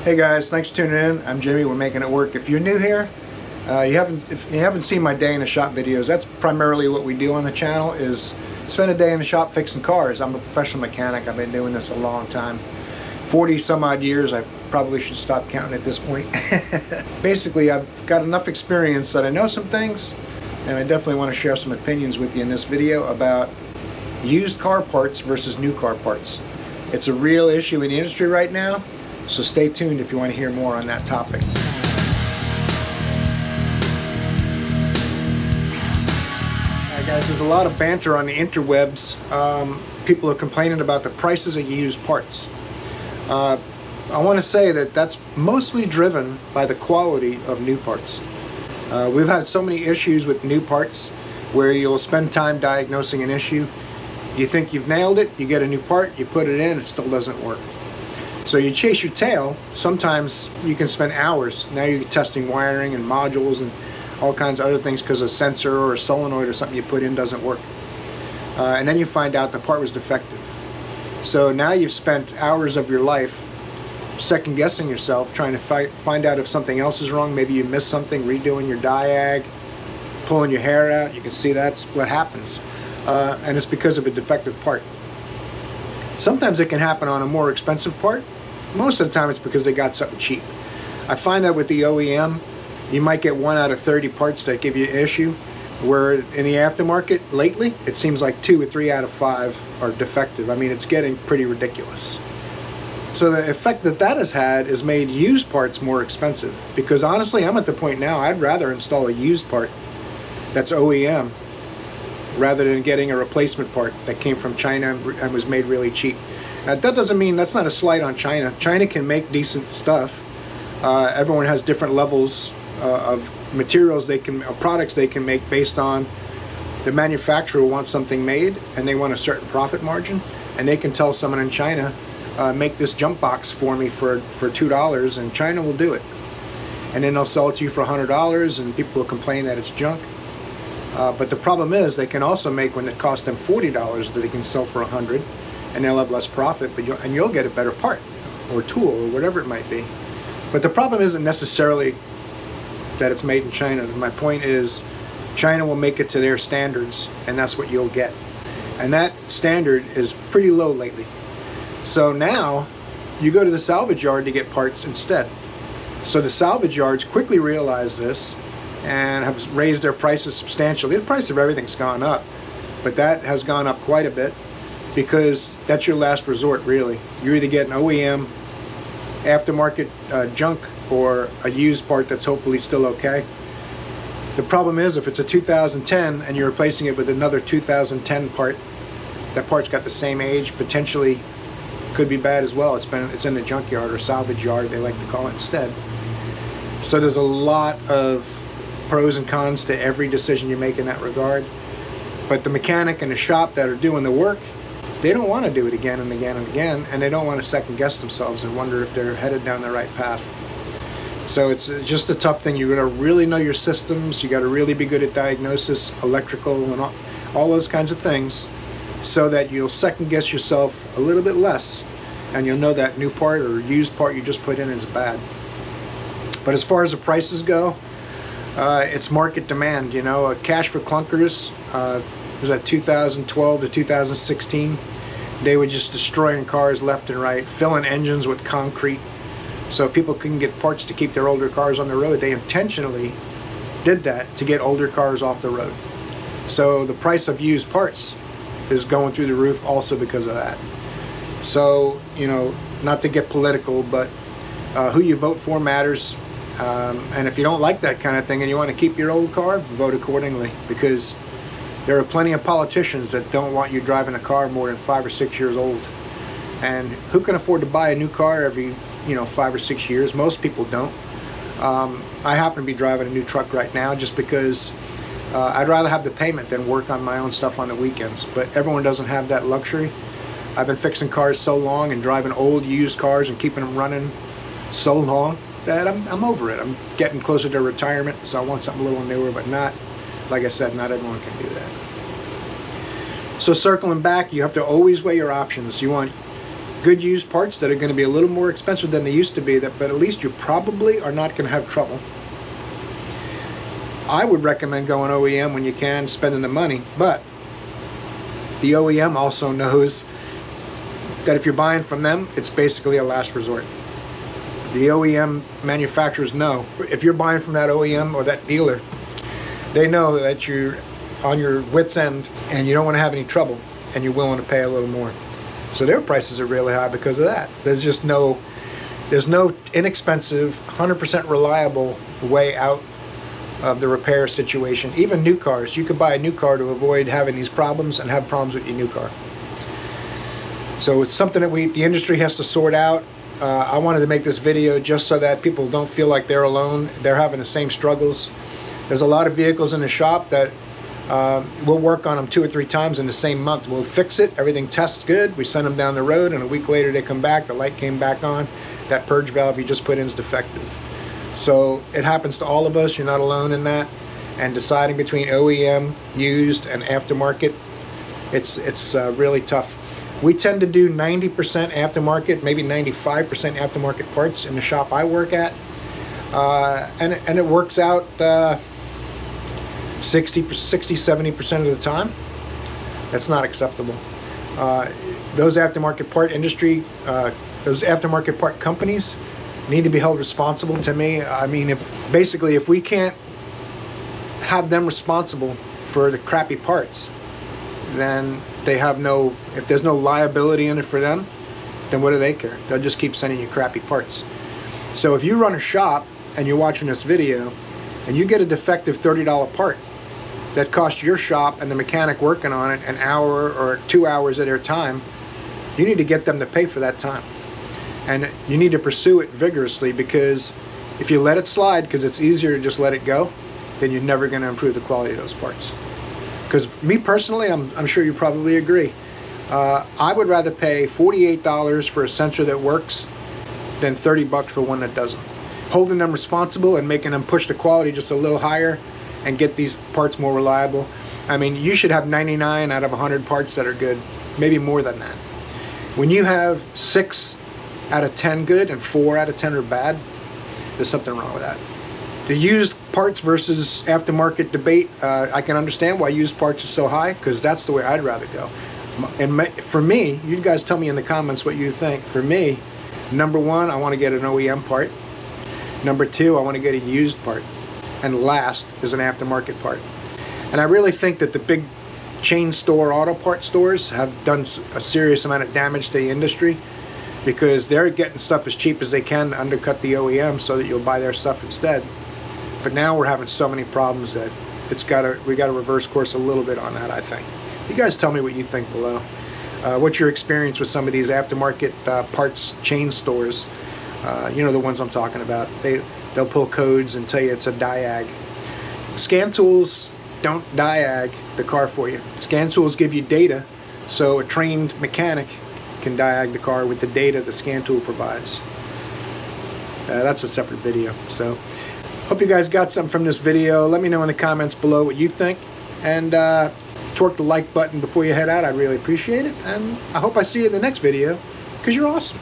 Hey guys, thanks for tuning in. I'm Jimmy. We're making it work. If you're new here, if you haven't seen my day in the shop videos, that's primarily what we do on the channel, is spend a day in the shop fixing cars. I'm a professional mechanic. I've been doing this a long time. 40 some odd years. I probably should stop counting at this point. Basically, I've got enough experience that I know some things, and I definitely want to share some opinions with you in this video about used car parts versus new car parts. It's a real issue in the industry right now, so stay tuned if you want to hear more on that topic. Alright guys, there's a lot of banter on the interwebs. People are complaining about the prices of used parts. I want to say that that's mostly driven by the quality of new parts. We've had so many issues with new parts where you'll spend time diagnosing an issue. You think you've nailed it, you get a new part, you put it in, it still doesn't work. So you chase your tail. Sometimes you can spend hours. Now you're testing wiring and modules and all kinds of other things because a sensor or a solenoid or something you put in doesn't work. And then you find out the part was defective. So now you've spent hours of your life second guessing yourself, trying to find out if something else is wrong. Maybe you missed something, redoing your diag, pulling your hair out. You can see that's what happens. And it's because of a defective part. Sometimes it can happen on a more expensive part. Most of the time it's because they got something cheap. I find that with the OEM, you might get 1 out of 30 parts that give you an issue, where in the aftermarket lately, it seems like 2 or 3 out of 5 are defective. I mean, it's getting pretty ridiculous. So the effect that that has had is made used parts more expensive, because honestly, I'm at the point now, I'd rather install a used part that's OEM rather than getting a replacement part that came from China and was made really cheap. Now, that doesn't mean, that's not a slight on China. China can make decent stuff. Everyone has different levels of materials they can, products they can make based on the manufacturer wants something made and they want a certain profit margin, and they can tell someone in China, make this jump box for me for $2, and China will do it. And then they'll sell it to you for $100, and people will complain that it's junk. But the problem is they can also make, when it costs them $40, that they can sell for $100, and they'll have less profit, but you'll get a better part or tool or whatever it might be. But the problem isn't necessarily that it's made in China. My point is, China will make it to their standards, and that's what you'll get. And that standard is pretty low lately. So now you go to the salvage yard to get parts instead. So the salvage yards quickly realize this and have raised their prices substantially. The price of everything's gone up, but that has gone up quite a bit, because that's your last resort, really. You either get an OEM aftermarket junk or a used part that's hopefully still okay. The problem is, if it's a 2010 and you're replacing it with another 2010 part, that part's got the same age, potentially could be bad as well. It's in the junkyard or salvage yard, they like to call it instead. So there's a lot of pros and cons to every decision you make in that regard. But the mechanic and the shop that are doing the work, they don't want to do it again and again and again, and they don't want to second guess themselves and wonder if they're headed down the right path. So it's just a tough thing. You got to really know your systems. You got to really be good at diagnosis, electrical, and all those kinds of things, so that you'll second guess yourself a little bit less, and you'll know that new part or used part you just put in is bad. But as far as the prices go, it's market demand. You know, cash for clunkers was at 2012 to 2016. They were just destroying cars left and right, filling engines with concrete so people couldn't get parts to keep their older cars on the road. They intentionally did that to get older cars off the road. So the price of used parts is going through the roof also because of that. So, you know, not to get political, but who you vote for matters. And if you don't like that kind of thing and you want to keep your old car, vote accordingly, because there are plenty of politicians that don't want you driving a car more than 5 or 6 years old. And who can afford to buy a new car every, 5 or 6 years? Most people don't. I happen to be driving a new truck right now just because I'd rather have the payment than work on my own stuff on the weekends. But everyone doesn't have that luxury. I've been fixing cars so long and driving old used cars and keeping them running so long that I'm over it. I'm getting closer to retirement, so I want something a little newer, but not, like I said, not everyone can do that. So circling back, you have to always weigh your options. You want good used parts that are going to be a little more expensive than they used to be, but at least you probably are not going to have trouble. I would recommend going OEM when you can, spending the money, but the OEM also knows that if you're buying from them, it's basically a last resort. The OEM manufacturers know if you're buying from that OEM or that dealer, they know that you're on your wits end and you don't want to have any trouble and you're willing to pay a little more. So their prices are really high because of that. There's no inexpensive, 100% reliable way out of the repair situation. Even new cars, you could buy a new car to avoid having these problems and have problems with your new car. So it's something that the industry has to sort out. I wanted to make this video just so that people don't feel like they're alone. They're having the same struggles. There's a lot of vehicles in the shop that we'll work on them 2 or 3 times in the same month. We'll fix it, everything tests good, we send them down the road, and a week later they come back, the light came back on, that purge valve you just put in is defective. So it happens to all of us, you're not alone in that. And deciding between OEM, used, and aftermarket, it's really tough. We tend to do 90% aftermarket, maybe 95% aftermarket parts in the shop I work at. And it works out 60-70% of the time. That's not acceptable. Those aftermarket part industry, those aftermarket part companies need to be held responsible to me. I mean, if we can't have them responsible for the crappy parts, then they have if there's no liability in it for them, then what do they care? They'll just keep sending you crappy parts. So if you run a shop and you're watching this video and you get a defective $30 part that costs your shop and the mechanic working on it an hour or 2 hours of their time, you need to get them to pay for that time. And you need to pursue it vigorously, because if you let it slide because it's easier to just let it go, then you're never going to improve the quality of those parts. Because me personally, I'm sure you probably agree, I would rather pay $48 for a sensor that works than $30 for one that doesn't. Holding them responsible and making them push the quality just a little higher and get these parts more reliable. I mean, you should have 99 out of 100 parts that are good, maybe more than that. When you have 6 out of 10 good and 4 out of 10 are bad, there's something wrong with that. The used parts versus aftermarket debate, I can understand why used parts are so high, because that's the way I'd rather go. And for me, you guys tell me in the comments what you think. For me, number 1, I want to get an OEM part. Number 2, I want to get a used part. And last is an aftermarket part. And I really think that the big chain store auto parts stores have done a serious amount of damage to the industry, because they're getting stuff as cheap as they can to undercut the OEM so that you'll buy their stuff instead. But now we're having so many problems that we got to reverse course a little bit on that, I think. You guys tell me what you think below. What's your experience with some of these aftermarket parts chain stores? You know, the ones I'm talking about. They'll pull codes and tell you it's a diag. Scan tools don't diag the car for you. Scan tools give you data, so a trained mechanic can diag the car with the data the scan tool provides. That's a separate video. So hope you guys got something from this video. Let me know in the comments below what you think, and torque the like button before you head out. I'd really appreciate it, and I hope I see you in the next video, because you're awesome.